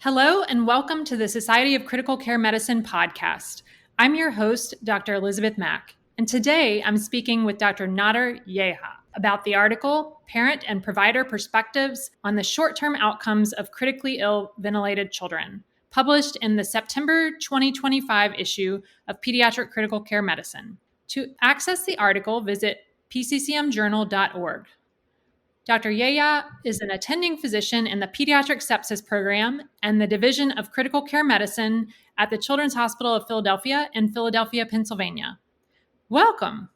Hello, and welcome to the Society of Critical Care Medicine podcast. I'm your host, Dr. Elizabeth Mack, and today I'm speaking with Dr. Nadir Yehya about the article, Parent and Provider Perspectives on the Short-Term Outcomes of Critically Ill Ventilated Children, published in the September 2025 issue of Pediatric Critical Care Medicine. To access the article, visit pccmjournal.org. Dr. Yehya is an attending physician in the Pediatric Sepsis Program and the Division of Critical Care Medicine at the Children's Hospital of Philadelphia in Philadelphia, Pennsylvania. Welcome.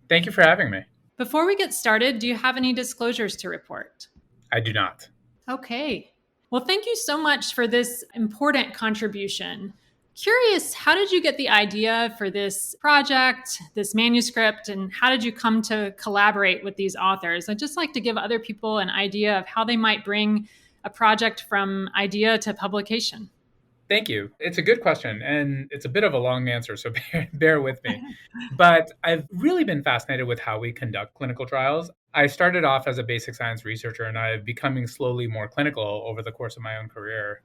Thank you for having me. Before we get started, do you have any disclosures to report? I do not. Okay. Well, thank you so much for this important contribution. Curious, how did you get the idea for this project, this manuscript, and how did you come to collaborate with these authors? I'd just like to give other people an idea of how they might bring a project from idea to publication. Thank you. It's a good question, and it's a bit of a long answer, so bear with me. But I've really been fascinated with how we conduct clinical trials. I started off as a basic science researcher, and I've becoming slowly more clinical over the course of my own career.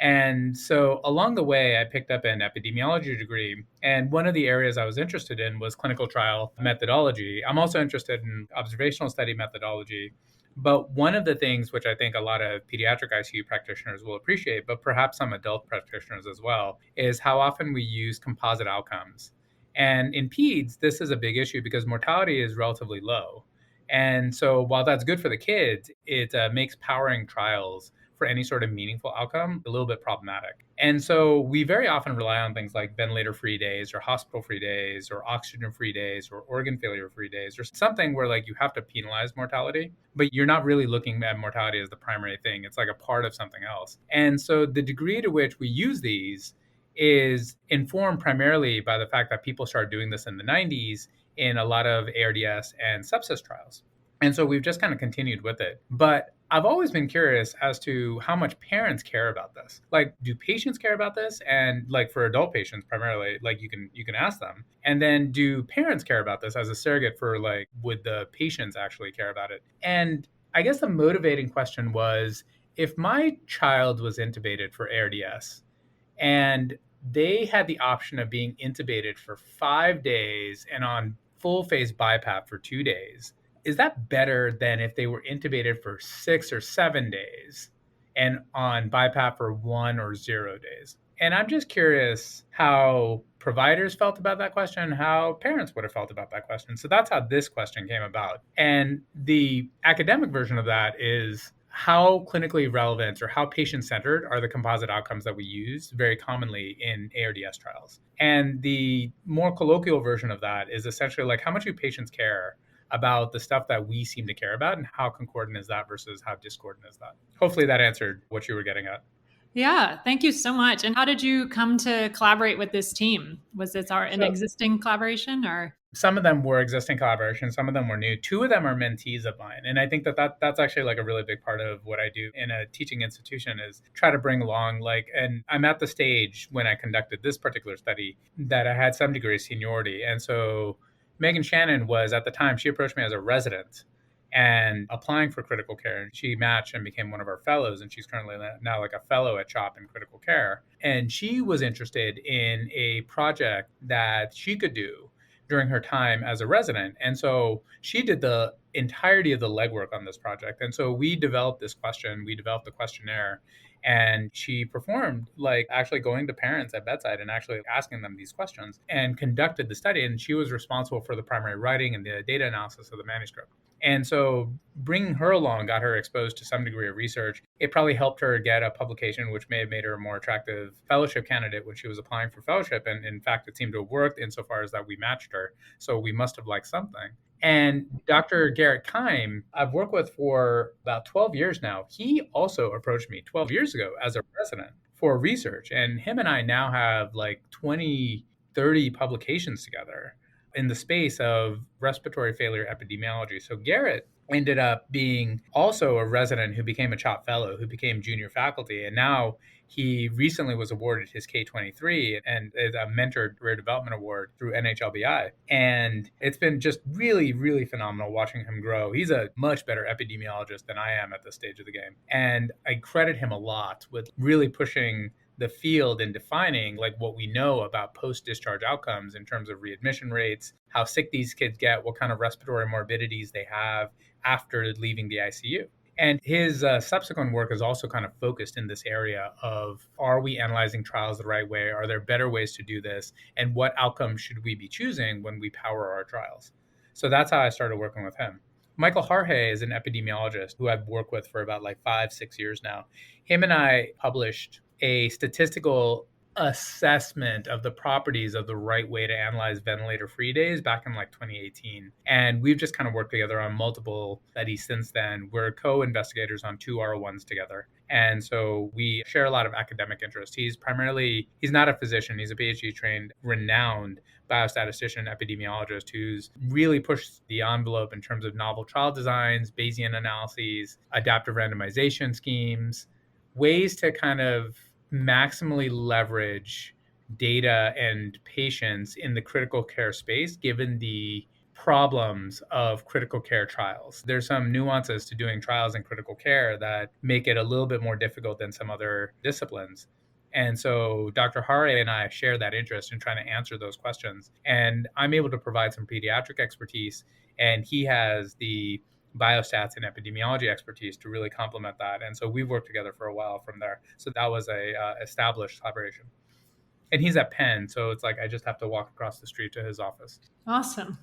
And so along the way, I picked up an epidemiology degree. And one of the areas I was interested in was clinical trial methodology. I'm also interested in observational study methodology. But one of the things which I think a lot of pediatric ICU practitioners will appreciate, but perhaps some adult practitioners as well, is how often we use composite outcomes. And in peds, this is a big issue because mortality is relatively low. And so while that's good for the kids, it makes powering trials for any sort of meaningful outcome a little bit problematic. And so we very often rely on things like ventilator-free days or hospital-free days or oxygen-free days or organ failure-free days or something where like you have to penalize mortality, but you're not really looking at mortality as the primary thing. It's like a part of something else. And so the degree to which we use these is informed primarily by the fact that people started doing this in the 90s in a lot of ARDS and sepsis trials. And so we've just kind of continued with it. But I've always been curious as to how much parents care about this. Like, do patients care about this? And like for adult patients primarily, like you can ask them. And then do parents care about this as a surrogate for like, would the patients actually care about it? And I guess the motivating question was, if my child was intubated for ARDS and they had the option of being intubated for 5 days and on full phase BiPAP for 2 days, is that better than if they were intubated for 6 or 7 days and on BiPAP for 1 or 0 days? And I'm just curious how providers felt about that question, how parents would have felt about that question. So that's how this question came about. And the academic version of that is how clinically relevant or how patient-centered are the composite outcomes that we use very commonly in ARDS trials. And the more colloquial version of that is essentially like, how much do patients care about the stuff that we seem to care about, and how concordant is that versus how discordant is that? Hopefully that answered what you were getting at. Yeah, thank you so much. And how did you come to collaborate with this team? Was this an existing collaboration or? Some of them were existing collaborations, some of them were new. 2 of them are mentees of mine. And I think that's actually like a really big part of what I do in a teaching institution is try to bring along and I'm at the stage when I conducted this particular study that I had some degree of seniority. And so Megan Shannon was, at the time, she approached me as a resident and applying for critical care. And she matched and became one of our fellows. And she's currently now like a fellow at CHOP in critical care. And she was interested in a project that she could do during her time as a resident. And so she did the entirety of the legwork on this project. And so we developed this question, we developed the questionnaire, and she performed like actually going to parents at bedside and actually asking them these questions and conducted the study. And she was responsible for the primary writing and the data analysis of the manuscript. And so bringing her along got her exposed to some degree of research. It probably helped her get a publication, which may have made her a more attractive fellowship candidate when she was applying for fellowship. And in fact, it seemed to have worked insofar as that we matched her. So we must have liked something. And Dr. Garrett Keim, I've worked with for about 12 years now. He also approached me 12 years ago as a resident for research. And him and I now have like 20, 30 publications together in the space of respiratory failure epidemiology. So Garrett ended up being also a resident who became a CHOP fellow, who became junior faculty. And now he recently was awarded his K-23 and is a mentored career development award through NHLBI. And it's been just really, really phenomenal watching him grow. He's a much better epidemiologist than I am at this stage of the game. And I credit him a lot with really pushing the field and defining like what we know about post-discharge outcomes in terms of readmission rates, how sick these kids get, what kind of respiratory morbidities they have after leaving the ICU. And his subsequent work is also kind of focused in this area of, are we analyzing trials the right way? Are there better ways to do this? And what outcomes should we be choosing when we power our trials? So that's how I started working with him. Michael Harhe is an epidemiologist who I've worked with for about like 5-6 years now. Him and I published a statistical assessment of the properties of the right way to analyze ventilator-free days back in like 2018. And we've just kind of worked together on multiple studies since then. We're co-investigators on 2 R01s together. And so we share a lot of academic interest. He's not a physician, he's a PhD trained, renowned biostatistician, epidemiologist who's really pushed the envelope in terms of novel trial designs, Bayesian analyses, adaptive randomization schemes, ways to kind of maximally leverage data and patients in the critical care space, given the problems of critical care trials. There's some nuances to doing trials in critical care that make it a little bit more difficult than some other disciplines. And so Dr. Hare and I share that interest in trying to answer those questions. And I'm able to provide some pediatric expertise, and he has the biostats and epidemiology expertise to really complement that. And so we've worked together for a while from there. So that was a established collaboration. And he's at Penn, so it's like I just have to walk across the street to his office. Awesome.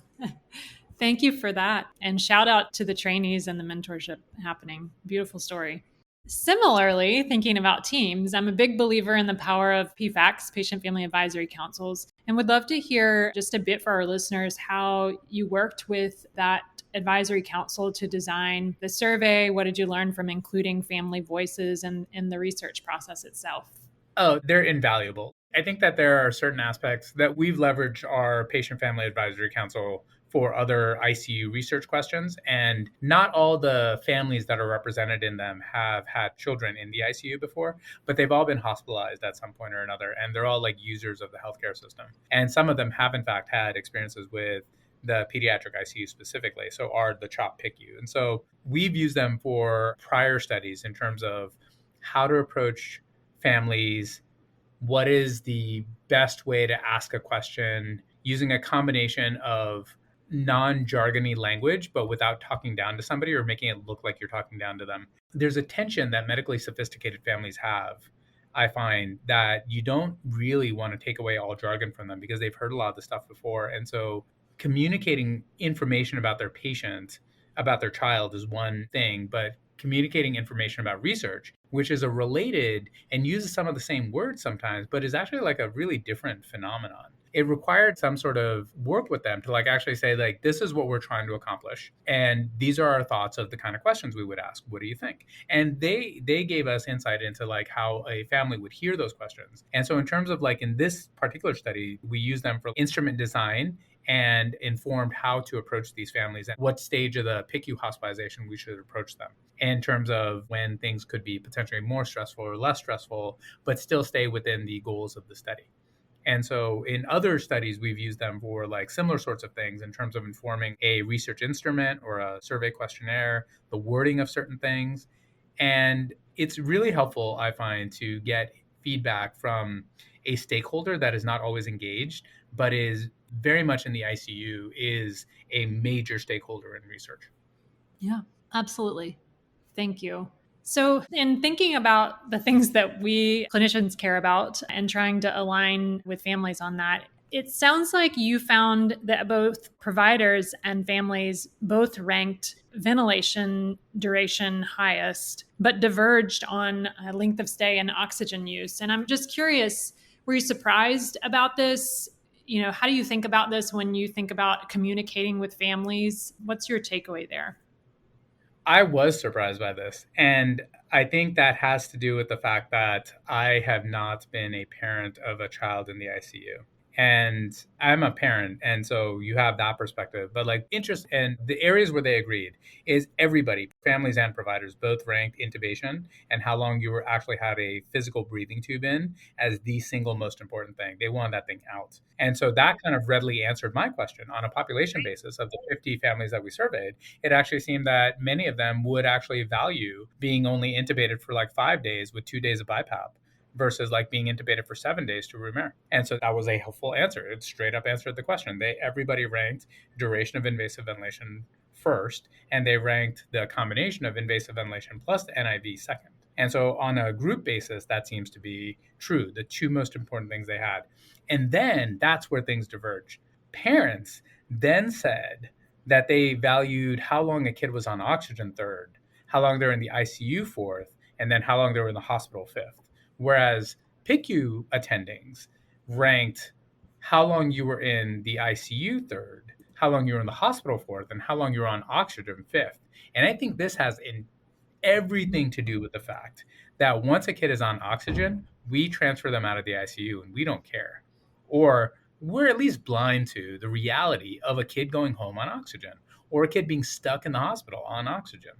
Thank you for that. And shout out to the trainees and the mentorship happening. Beautiful story. Similarly, thinking about teams, I'm a big believer in the power of PFACs, Patient Family Advisory Councils, and would love to hear just a bit for our listeners how you worked with that advisory council to design the survey. What did you learn from including family voices in the research process itself? Oh, they're invaluable. I think that there are certain aspects that we've leveraged our Patient Family Advisory Council for other ICU research questions. And not all the families that are represented in them have had children in the ICU before, but they've all been hospitalized at some point or another. And they're all like users of the healthcare system. And some of them have, in fact, had experiences with the pediatric ICU specifically, so are the CHOP PICU. And so we've used them for prior studies in terms of how to approach families, what is the best way to ask a question using a combination of non-jargony language, but without talking down to somebody or making it look like you're talking down to them. There's a tension that medically sophisticated families have, I find, that you don't really want to take away all jargon from them because they've heard a lot of the stuff before. And so communicating information about their patient, about their child is one thing, but communicating information about research, which is a related and uses some of the same words sometimes, but is actually like a really different phenomenon. It required some sort of work with them to like actually say like, this is what we're trying to accomplish. And these are our thoughts of the kind of questions we would ask. What do you think? And they gave us insight into like how a family would hear those questions. And so in terms of like in this particular study, we used them for instrument design and informed how to approach these families and what stage of the PICU hospitalization we should approach them in terms of when things could be potentially more stressful or less stressful, but still stay within the goals of the study. And so in other studies, we've used them for like similar sorts of things in terms of informing a research instrument or a survey questionnaire, the wording of certain things. And it's really helpful, I find, to get feedback from a stakeholder that is not always engaged, but is very much in the ICU, is a major stakeholder in research. Yeah, absolutely. Thank you. So, in thinking about the things that we clinicians care about and trying to align with families on that, it sounds like you found that both providers and families both ranked ventilation duration highest, but diverged on length of stay and oxygen use. And I'm just curious, were you surprised about this? You know, how do you think about this when you think about communicating with families? What's your takeaway there? I was surprised by this. And I think that has to do with the fact that I have not been a parent of a child in the ICU. And I'm a parent, and so you have that perspective. But like interest and the areas where they agreed is everybody, families and providers, both ranked intubation and how long you were actually had a physical breathing tube in as the single most important thing. They wanted that thing out. And so that kind of readily answered my question. On a population basis of the 50 families that we surveyed, it actually seemed that many of them would actually value being only intubated for like 5 days with 2 days of BiPAP versus like being intubated for 7 days to room air. And so that was a helpful answer. It straight up answered the question. Everybody ranked duration of invasive ventilation first, and they ranked the combination of invasive ventilation plus the NIV second. And so on a group basis, that seems to be true, the two most important things they had. And then that's where things diverged. Parents then said that they valued how long a kid was on oxygen third, how long they're in the ICU fourth, and then how long they were in the hospital fifth. Whereas PICU attendings ranked how long you were in the ICU third, how long you were in the hospital fourth, and how long you were on oxygen fifth. And I think this has everything to do with the fact that once a kid is on oxygen, we transfer them out of the ICU and we don't care. Or we're at least blind to the reality of a kid going home on oxygen or a kid being stuck in the hospital on oxygen.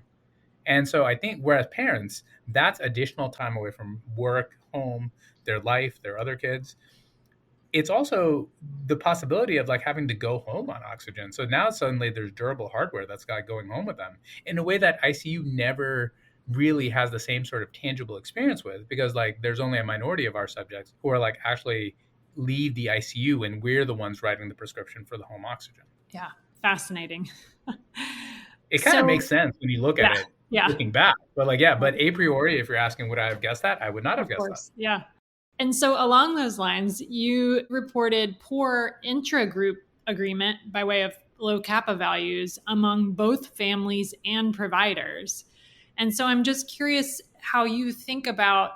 And so I think, whereas parents, that's additional time away from work, home, their life, their other kids. It's also the possibility of like having to go home on oxygen. So now suddenly there's durable hardware that's got going home with them in a way that ICU never really has the same sort of tangible experience with, because like there's only a minority of our subjects who are like actually leave the ICU and we're the ones writing the prescription for the home oxygen. Yeah, fascinating. It kind of makes sense when you look at it. Yeah. Looking back. But like, yeah, but a priori, if you're asking would I have guessed that, I would not have guessed that. Yeah. And so along those lines, you reported poor intra-group agreement by way of low kappa values among both families and providers. And so I'm just curious how you think about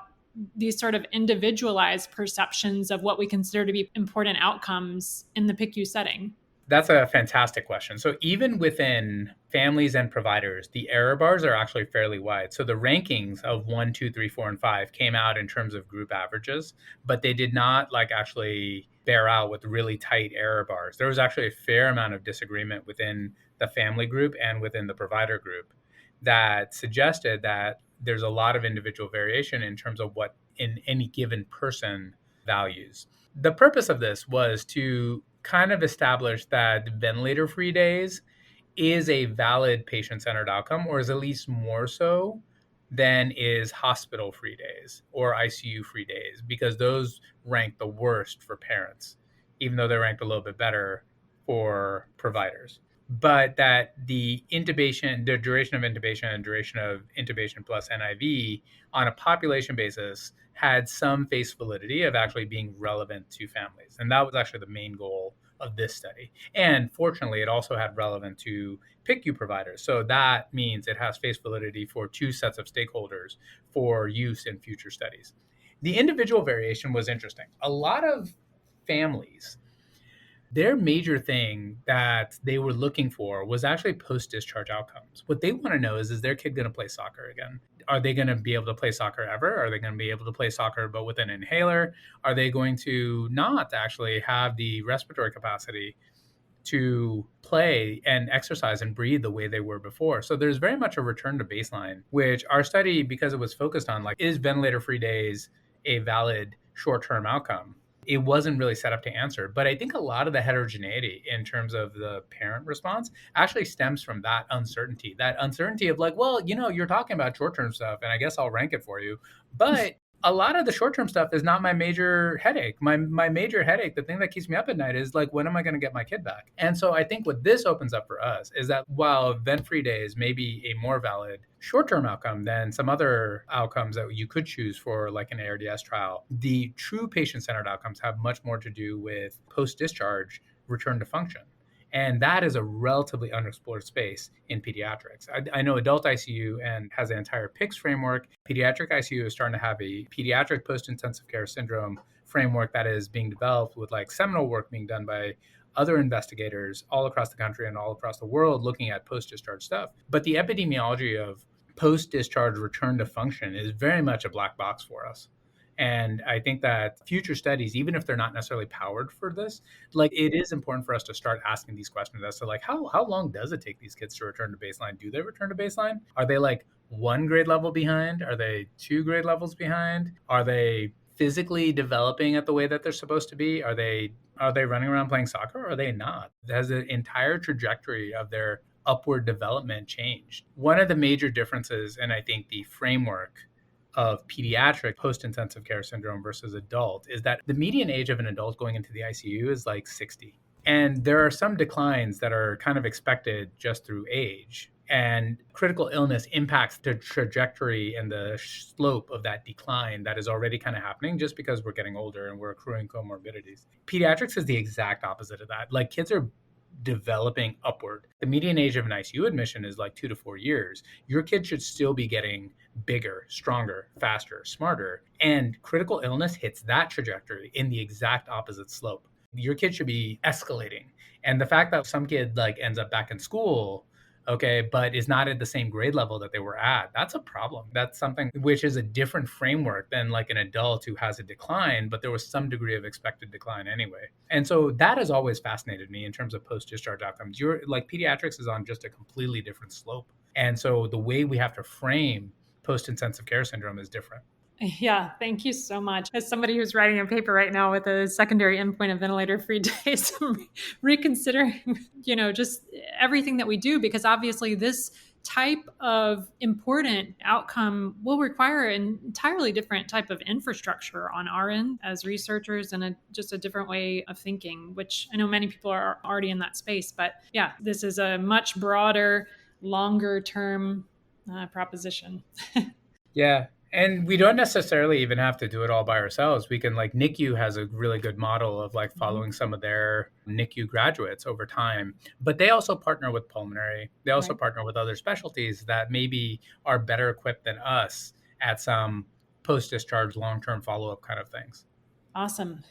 these sort of individualized perceptions of what we consider to be important outcomes in the PICU setting. That's a fantastic question. So even within families and providers, the error bars are actually fairly wide. So the rankings of 1, 2, 3, 4, and 5 came out in terms of group averages, but they did not like actually bear out with really tight error bars. There was actually a fair amount of disagreement within the family group and within the provider group that suggested that there's a lot of individual variation in terms of what in any given person values. The purpose of this was to kind of establish that ventilator-free days is a valid patient-centered outcome, or is at least more so than is hospital-free days or ICU-free days, because those rank the worst for parents, even though they ranked a little bit better for providers. But that the intubation, the duration of intubation and duration of intubation plus NIV on a population basis had some face validity of actually being relevant to families. And that was actually the main goal of this study. And fortunately, it also had relevant to PICU providers. So that means it has face validity for two sets of stakeholders for use in future studies. The individual variation was interesting. A lot of families, their major thing that they were looking for was actually post-discharge outcomes. What they want to know is their kid going to play soccer again? Are they going to be able to play soccer ever? Are they going to be able to play soccer but with an inhaler? Are they going to not actually have the respiratory capacity to play and exercise and breathe the way they were before? So there's very much a return to baseline, which our study, because it was focused on like, is ventilator-free days a valid short-term outcome? It wasn't really set up to answer. But I think a lot of the heterogeneity in terms of the parent response actually stems from that uncertainty of like, well, you're talking about short-term stuff and I guess I'll rank it for you. But a lot of the short-term stuff is not my major headache. My major headache, the thing that keeps me up at night is like, when am I going to get my kid back? And so I think what this opens up for us is that while vent-free days may be a more valid short-term outcome than some other outcomes that you could choose for like an ARDS trial, the true patient-centered outcomes have much more to do with post-discharge return to function. And that is a relatively unexplored space in pediatrics. I know adult ICU and has an entire PICS framework. Pediatric ICU is starting to have a pediatric post-intensive care syndrome framework that is being developed with like seminal work being done by other investigators all across the country and all across the world looking at post-discharge stuff. But the epidemiology of post-discharge return to function is very much a black box for us. And I think that future studies, even if they're not necessarily powered for this, like it is important for us to start asking these questions as to like how long does it take these kids to return to baseline? Do they return to baseline? Are they like one grade level behind? Are they two grade levels behind? Are they physically developing at the way that they're supposed to be? Are they running around playing soccer or are they not? Has the entire trajectory of their upward development changed? One of the major differences in I think the framework of pediatric post-intensive care syndrome versus adult is that the median age of an adult going into the ICU is like 60. And there are some declines that are kind of expected just through age. And critical illness impacts the trajectory and the slope of that decline that is already kind of happening just because we're getting older and we're accruing comorbidities. Pediatrics is the exact opposite of that. Like kids are developing upward. The median age of an ICU admission is like 2 to 4 years. Your kid should still be getting bigger, stronger, faster, smarter. And critical illness hits that trajectory in the exact opposite slope. Your kid should be escalating. And the fact that some kid like ends up back in school, okay, but is not at the same grade level that they were at, that's a problem. That's something which is a different framework than like an adult who has a decline, but there was some degree of expected decline anyway. And so that has always fascinated me in terms of post-discharge outcomes. You're like pediatrics is on just a completely different slope. And so the way we have to frame post-intensive care syndrome is different. Yeah, thank you so much. As somebody who's writing a paper right now with a secondary endpoint of ventilator-free days, I'm reconsidering, just everything that we do, because obviously this type of important outcome will require an entirely different type of infrastructure on our end as researchers and just a different way of thinking, which I know many people are already in that space. But yeah, this is a much broader, longer term proposition. Yeah. And we don't necessarily even have to do it all by ourselves. We can like NICU has a really good model of like following some of their NICU graduates over time, but they also partner with pulmonary. They also partner with other specialties that maybe are better equipped than us at some post-discharge long-term follow-up kind of things. Awesome.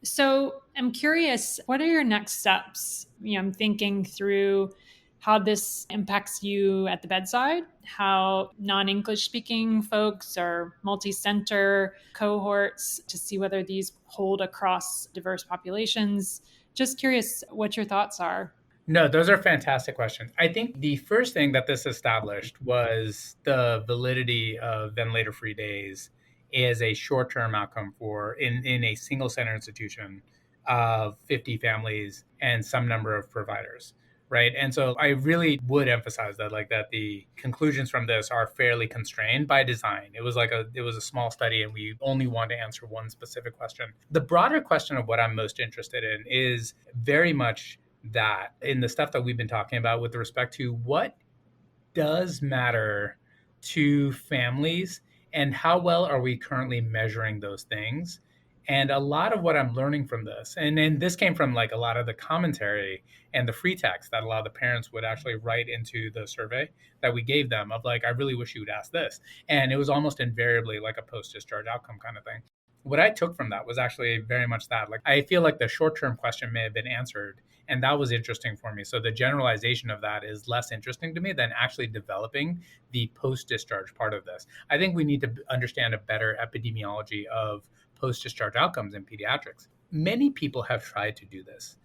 So I'm curious, what are your next steps? I'm thinking through how this impacts you at the bedside, how non-English speaking folks or multi-center cohorts to see whether these hold across diverse populations. Just curious what your thoughts are. No, those are fantastic questions. I think the first thing that this established was the validity of ventilator-free days as a short-term outcome for in a single center institution of 50 families and some number of providers. Right. And so I really would emphasize that the conclusions from this are fairly constrained by design. It was a small study and we only want to answer one specific question. The broader question of what I'm most interested in is very much that in the stuff that we've been talking about with respect to what does matter to families and how well are we currently measuring those things. And a lot of what I'm learning from this, and this came from like a lot of the commentary and the free text that a lot of the parents would actually write into the survey that we gave them of like, I really wish you would ask this. And it was almost invariably like a post-discharge outcome kind of thing. What I took from that was actually very much that. Like, I feel like the short-term question may have been answered, and that was interesting for me. So the generalization of that is less interesting to me than actually developing the post-discharge part of this. I think we need to understand a better epidemiology of post-discharge outcomes in pediatrics. Many people have tried to do this.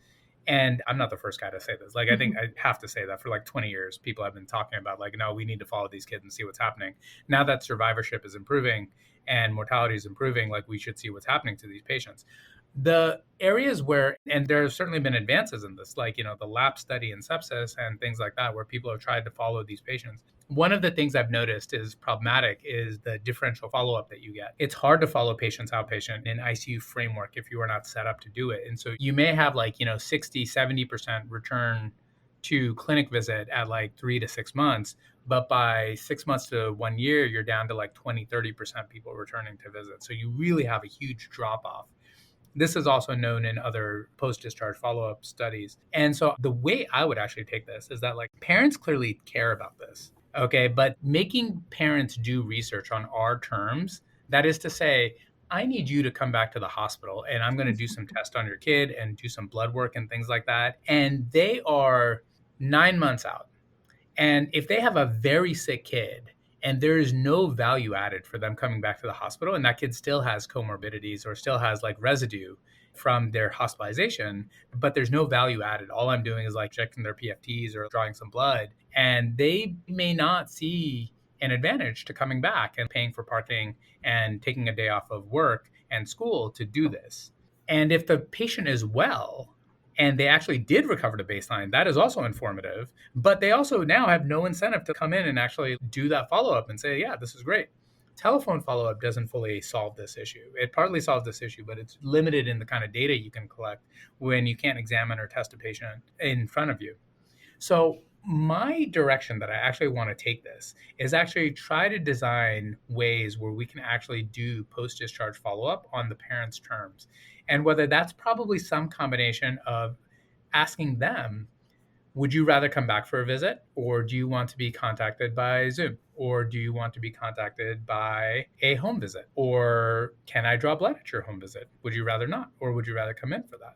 And I'm not the first guy to say this. Like, I think I have to say that for like 20 years, people have been talking about like, no, we need to follow these kids and see what's happening. Now that survivorship is improving and mortality is improving, like we should see what's happening to these patients. The areas where, and there have certainly been advances in this, like, the LAP study in sepsis and things like that, where people have tried to follow these patients. One of the things I've noticed is problematic is the differential follow-up that you get. It's hard to follow patients outpatient in ICU framework if you are not set up to do it. And so you may have 60, 70% return to clinic visit at like 3 to 6 months. But by 6 months to 1 year, you're down to like 20, 30% people returning to visit. So you really have a huge drop off. This is also known in other post-discharge follow-up studies. And so the way I would actually take this is that like parents clearly care about this. Okay. But making parents do research on our terms, that is to say, I need you to come back to the hospital and I'm going to do some tests on your kid and do some blood work and things like that. And they are 9 months out. And if they have a very sick kid and there is no value added for them coming back to the hospital, and that kid still has comorbidities or still has like residue from their hospitalization, but there's no value added. All I'm doing is like checking their PFTs or drawing some blood, and they may not see an advantage to coming back and paying for parking and taking a day off of work and school to do this. And if the patient is well and they actually did recover to baseline, that is also informative. But they also now have no incentive to come in and actually do that follow up and say, yeah, this is great. Telephone follow up doesn't fully solve this issue. It partly solves this issue, but it's limited in the kind of data you can collect when you can't examine or test a patient in front of you. So, my direction that I actually want to take this is actually try to design ways where we can actually do post discharge follow up on the parents' terms. And whether that's probably some combination of asking them, would you rather come back for a visit, or do you want to be contacted by Zoom, or do you want to be contacted by a home visit, or can I draw blood at your home visit? Would you rather not, or would you rather come in for that?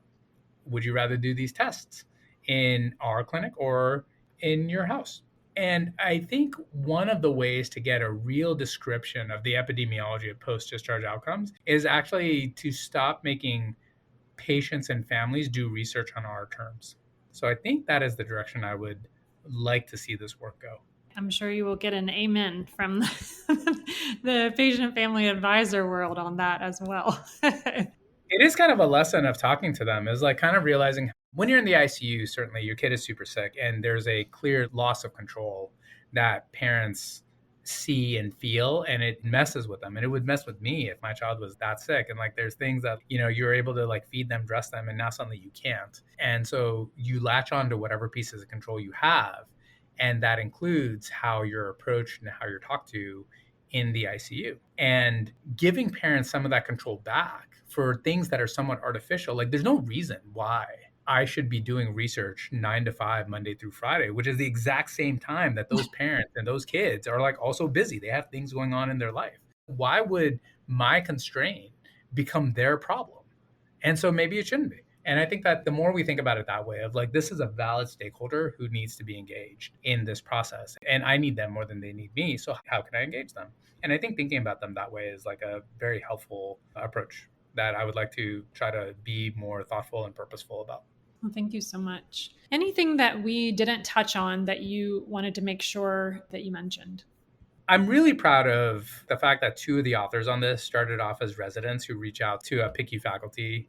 Would you rather do these tests in our clinic or in your house? And I think one of the ways to get a real description of the epidemiology of post-discharge outcomes is actually to stop making patients and families do research on our terms. So I think that is the direction I would like to see this work go. I'm sure you will get an amen from the patient family advisor world on that as well. It is kind of a lesson of talking to them, is like kind of realizing when you're in the ICU, certainly your kid is super sick and there's a clear loss of control that parents see and feel, and it messes with them. And it would mess with me if my child was that sick. And like there's things that, you're able to like feed them, dress them, and now suddenly you can't. And so you latch on to whatever pieces of control you have. And that includes how you're approached and how you're talked to in the ICU. And giving parents some of that control back for things that are somewhat artificial. Like there's no reason why I should be doing research 9 to 5, Monday through Friday, which is the exact same time that those parents and those kids are like also busy. They have things going on in their life. Why would my constraint become their problem? And so maybe it shouldn't be. And I think that the more we think about it that way, of like, this is a valid stakeholder who needs to be engaged in this process. And I need them more than they need me. So how can I engage them? And I think thinking about them that way is like a very helpful approach that I would like to try to be more thoughtful and purposeful about. Well, thank you so much. Anything that we didn't touch on that you wanted to make sure that you mentioned? I'm really proud of the fact that 2 of the authors on this started off as residents who reach out to a PICU faculty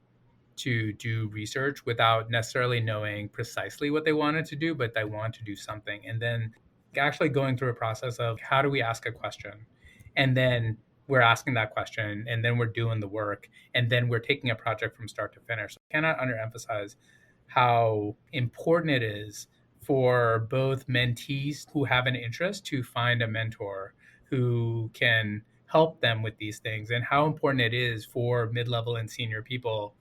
to do research without necessarily knowing precisely what they wanted to do, but they want to do something. And then actually going through a process of how do we ask a question? And then we're asking that question, and then we're doing the work, and then we're taking a project from start to finish. I cannot underemphasize how important it is for both mentees who have an interest to find a mentor who can help them with these things, and how important it is for mid-level and senior people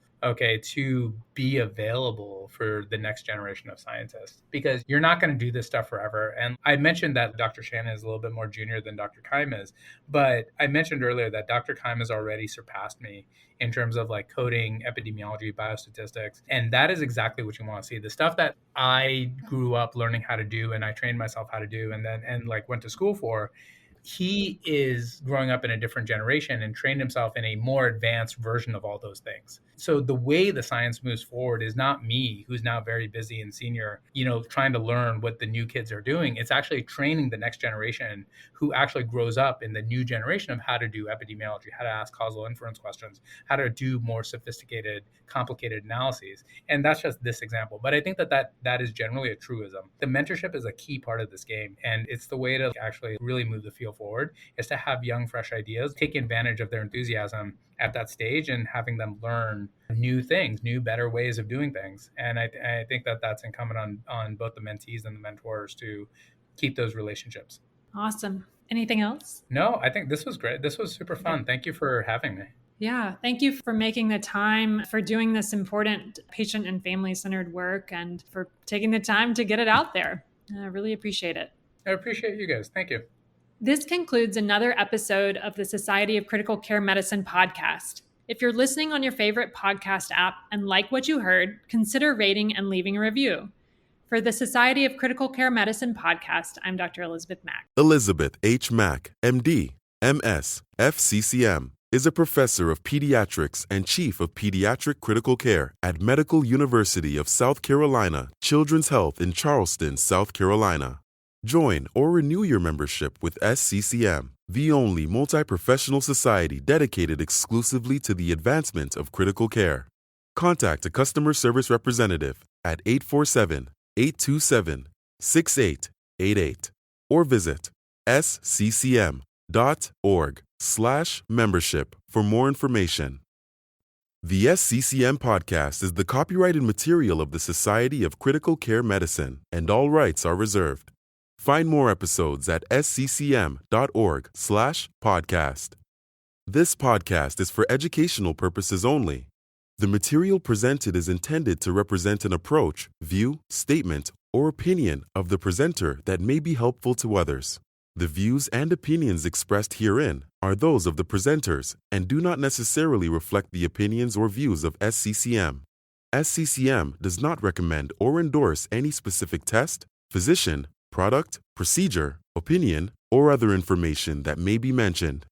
to be available for the next generation of scientists, because you're not going to do this stuff forever. And I mentioned that Dr. Shannon is a little bit more junior than Dr. Keim is, but I mentioned earlier that Dr. Keim has already surpassed me in terms of like coding, epidemiology, biostatistics. And that is exactly what you want to see. The stuff that I grew up learning how to do and I trained myself how to do and like went to school for, he is growing up in a different generation and trained himself in a more advanced version of all those things. So the way the science moves forward is not me, who's now very busy and senior, trying to learn what the new kids are doing. It's actually training the next generation who actually grows up in the new generation of how to do epidemiology, how to ask causal inference questions, how to do more sophisticated, complicated analyses. And that's just this example. But I think that is generally a truism. The mentorship is a key part of this game. And it's the way to actually really move the field forward, is to have young, fresh ideas, take advantage of their enthusiasm at that stage and having them learn new things, new, better ways of doing things. And I think that that's incumbent on both the mentees and the mentors to keep those relationships. Awesome. Anything else? No, I think this was great. This was super fun. Thank you for having me. Yeah, thank you for making the time for doing this important patient and family-centered work and for taking the time to get it out there. I really appreciate it. I appreciate you guys. Thank you. This concludes another episode of the Society of Critical Care Medicine podcast. If you're listening on your favorite podcast app and like what you heard, consider rating and leaving a review. For the Society of Critical Care Medicine podcast, I'm Dr. Elizabeth Mack. Elizabeth H. Mack, MD, MS, FCCM, is a professor of pediatrics and chief of pediatric critical care at Medical University of South Carolina Children's Health in Charleston, South Carolina. Join or renew your membership with SCCM, the only multi-professional society dedicated exclusively to the advancement of critical care. Contact a customer service representative at 847-827-6888 or visit sccm.org/membership for more information. The SCCM podcast is the copyrighted material of the Society of Critical Care Medicine, and all rights are reserved. Find more episodes at sccm.org/podcast. This podcast is for educational purposes only. The material presented is intended to represent an approach, view, statement, or opinion of the presenter that may be helpful to others. The views and opinions expressed herein are those of the presenters and do not necessarily reflect the opinions or views of SCCM. SCCM does not recommend or endorse any specific test, physician, product, procedure, opinion, or other information that may be mentioned.